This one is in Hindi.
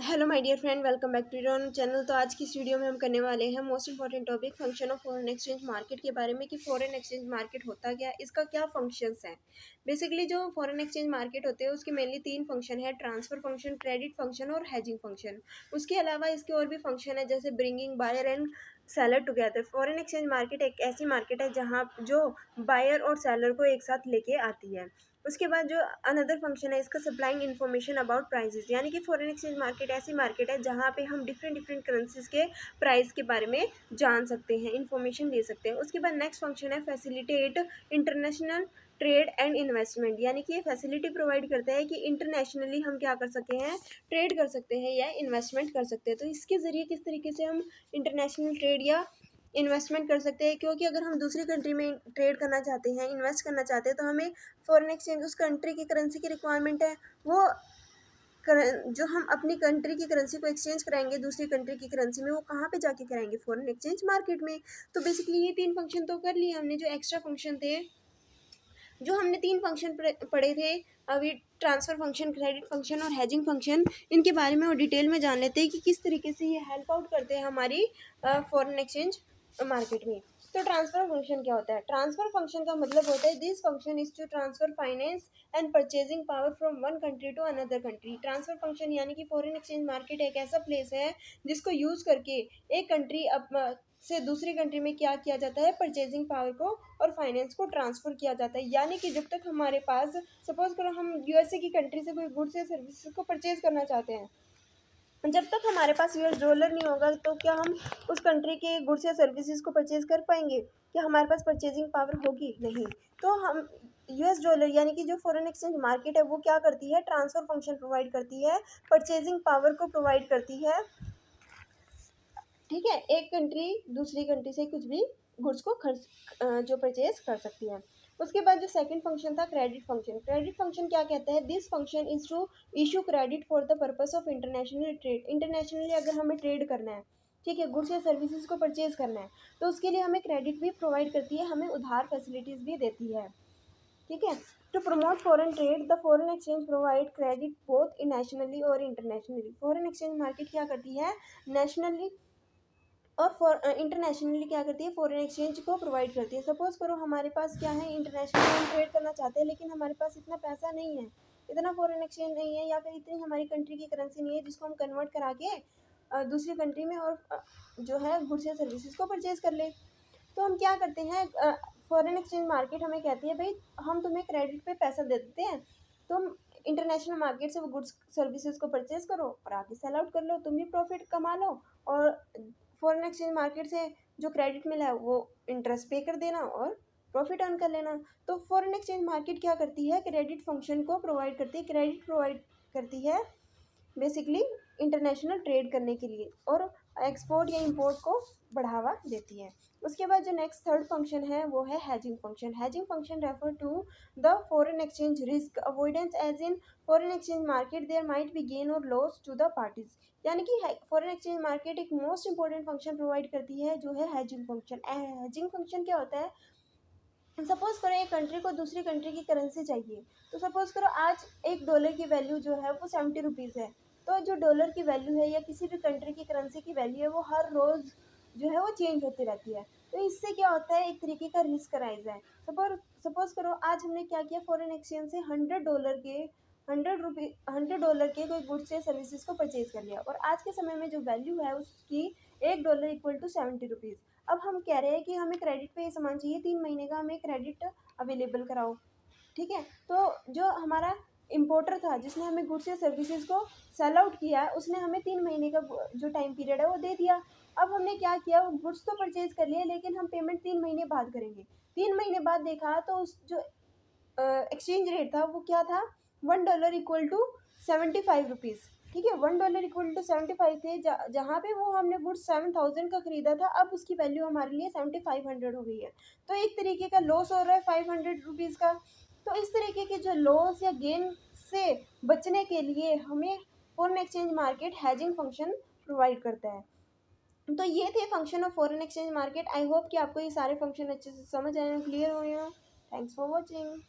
Hello my dear friend, welcome back to your channel. तो आज की इस वीडियो में हम करने वाले हैं most important topic function of foreign exchange market के बारे में कि फॉरेन एक्सचेंज मार्केट होता क्या, इसका क्या फंक्शंस हैं। बेसिकली जो फॉरेन एक्सचेंज मार्केट होते हैं उसके मेनली तीन फंक्शन है: ट्रांसफर फंक्शन, क्रेडिट फंक्शन और हेजिंग फंक्शन। उसके अलावा इसके और भी फंक्शन है जैसे bringing buyer and seller together. Foreign exchange market एक ऐसी मार्केट है जहाँ जो बायर और सेलर को एक साथ लेके आती है। उसके बाद जो अनदर फंक्शन है इसका सप्लाइंग इन्फॉर्मेशन अबाउट प्राइसेस, यानी कि फॉरेन एक्सचेंज मार्केट ऐसी मार्केट है जहाँ पे हम डिफरेंट डिफरेंट करेंसीज के प्राइस के बारे में जान सकते हैं, इन्फॉर्मेशन ले सकते हैं। उसके बाद नेक्स्ट फंक्शन है facilitate international trade and investment, यानी कि ये फैसिलिटी प्रोवाइड करता है कि इंटरनेशनली हम क्या कर सकते हैं, ट्रेड कर सकते हैं या इन्वेस्टमेंट कर सकते हैं। तो इसके ज़रिए किस तरीके से हम इंटरनेशनल ट्रेड या इन्वेस्टमेंट कर सकते हैं, क्योंकि अगर हम दूसरी कंट्री में ट्रेड करना चाहते हैं, इन्वेस्ट करना चाहते हैं, तो हमें फॉरेन एक्सचेंज उस कंट्री की करेंसी की रिक्वायरमेंट है। वो जो हम अपनी कंट्री की करेंसी को एक्सचेंज कराएंगे दूसरी कंट्री की करेंसी में, वो कहाँ पे जाके कराएंगे? फॉरेन एक्सचेंज मार्केट में। तो बेसिकली ये तीन फंक्शन तो कर लिए हमने। जो एक्स्ट्रा फंक्शन थे, जो हमने तीन फंक्शन पढ़े थे अभी, ट्रांसफर फंक्शन, क्रेडिट फंक्शन और हेजिंग फंक्शन, इनके बारे में और डिटेल में जान लेते हैं कि किस तरीके से ये हेल्प आउट करते हैं हमारी फॉरेन एक्सचेंज मार्केट में। तो ट्रांसफर फंक्शन क्या होता है? ट्रांसफर फंक्शन का मतलब होता है this function is to transfer finance and purchasing power from one country to another country. Transfer function यानी कि फॉरेन एक्सचेंज मार्केट एक ऐसा प्लेस है जिसको यूज करके एक कंट्री से दूसरी कंट्री में क्या किया जाता है, परचेजिंग पावर को और फाइनेंस को ट्रांसफर किया जाता है। यानी कि जब तक हमारे पास, सपोज करो हम यूएसए की कंट्री से कोई गुड्स या सर्विसेज को परचेज करना चाहते हैं, जब तक हमारे पास यूएस डॉलर नहीं होगा तो क्या हम उस कंट्री के गुड्स या सर्विसेज को परचेज कर पाएंगे? क्या हमारे पास परचेजिंग पावर होगी? नहीं। तो हम यूएस डॉलर यानी कि जो फॉरेन एक्सचेंज मार्केट है वो क्या करती है? ट्रांसफर फंक्शन प्रोवाइड करती है, परचेजिंग पावर को प्रोवाइड करती है। ठीक है, एक कंट्री दूसरी कंट्री से कुछ भी गुड्स को जो परचेज कर सकती है। उसके बाद जो सेकंड फंक्शन था क्रेडिट फंक्शन। क्रेडिट फंक्शन क्या कहता है? This function is to issue credit for the purpose of international trade. Internationally अगर हमें ट्रेड करना है, ठीक है, गुड्स या सर्विसेज को परचेज करना है, तो उसके लिए हमें क्रेडिट भी प्रोवाइड करती है, हमें उधार फैसिलिटीज भी देती है। ठीक है। To promote foreign trade the foreign exchange provide credit both nationally और इंटरनेशनली। फॉरेन एक्सचेंज मार्केट क्या करती है? नेशनली और इंटरनेशनली क्या करती है? फॉरेन एक्सचेंज को प्रोवाइड करती है। सपोज करो हमारे पास क्या है, इंटरनेशनली हम ट्रेड करना चाहते हैं लेकिन हमारे पास इतना पैसा नहीं है, इतना फॉरेन एक्सचेंज नहीं है, या फिर इतनी हमारी कंट्री की करेंसी नहीं है जिसको हम कन्वर्ट करा के दूसरी कंट्री में और जो है गुड्स या सर्विसेज को परचेज कर ले। तो हम क्या करते हैं, फॉरेन एक्सचेंज मार्केट हमें कहती है भाई हम तुम्हें क्रेडिट पे पैसा दे देते हैं, तुम इंटरनेशनल मार्केट से वो गुड्स सर्विसेज को परचेज करो और आगे सेल आउट कर लो, तुम भी प्रॉफिट कमा लो और फॉरेन एक्सचेंज मार्केट से जो क्रेडिट मिला है वो इंटरेस्ट पे कर देना और प्रॉफिट अर्न कर लेना। तो फॉरेन एक्सचेंज मार्केट क्या करती है? क्रेडिट फंक्शन को प्रोवाइड करती है, क्रेडिट प्रोवाइड करती है बेसिकली इंटरनेशनल ट्रेड करने के लिए और एक्सपोर्ट या इंपोर्ट को बढ़ावा देती है। उसके बाद जो नेक्स्ट थर्ड फंक्शन है वो है hedging function. Hedging function refer to the foreign exchange risk avoidance, as in foreign exchange market there might be gain और लॉस टू द पार्टीज। यानी कि फॉरेन एक्सचेंज मार्केट एक मोस्ट इंपॉर्टेंट फंक्शन प्रोवाइड करती है जो है हैजिंग फंक्शन। हैजिंग फंक्शन क्या होता है? सपोज करो एक कंट्री को दूसरी कंट्री की करेंसी चाहिए, तो सपोज करो आज एक डॉलर की वैल्यू जो है वो 70 रुपीज़ है। तो जो डॉलर की वैल्यू है या किसी भी कंट्री की करेंसी की वैल्यू है वो हर रोज़ जो है वो चेंज होती रहती है। तो इससे क्या होता है, एक तरीके का रिस्क राइज है। सपोज करो आज हमने क्या किया, फॉरेन एक्सचेंज से 100 डॉलर के कोई गुड्स या सर्विसेज को परचेज कर लिया और आज के समय में जो वैल्यू है उसकी $1 इक्वल टू 70 रुपीज़। अब हम कह रहे हैं कि हमें क्रेडिट पे ये सामान चाहिए, 3 महीने का हमें क्रेडिट अवेलेबल कराओ। ठीक है। तो जो हमारा इम्पोर्टर था जिसने हमें गुड्स या सर्विसेज को सेल आउट किया है, उसने हमें 3 महीने का जो टाइम पीरियड है वो दे दिया। अब हमने क्या किया, वो गुड्स तो परचेज कर लिए लेकिन हम पेमेंट 3 महीने बाद करेंगे। 3 महीने बाद देखा तो उस जो एक्सचेंज रेट था वो क्या था, $1 इक्वल टू 75 रुपीज़। ठीक है, $1 इक्वल टू 75 थे, जहाँ पे वो हमने गुड्स 7,000 का खरीदा था, अब उसकी वैल्यू हमारे लिए 7,500 हो गई है। तो एक तरीके का लॉस हो रहा है 500 रुपीज़ का। तो इस तरीके के जो लॉस या गेन से बचने के लिए हमें foreign exchange market hedging function provide करता है। तो ये थे function of foreign exchange market. I hope कि आपको ये सारे फंक्शन अच्छे से समझ आए हैं, क्लियर हुए हैं। Thanks for watching.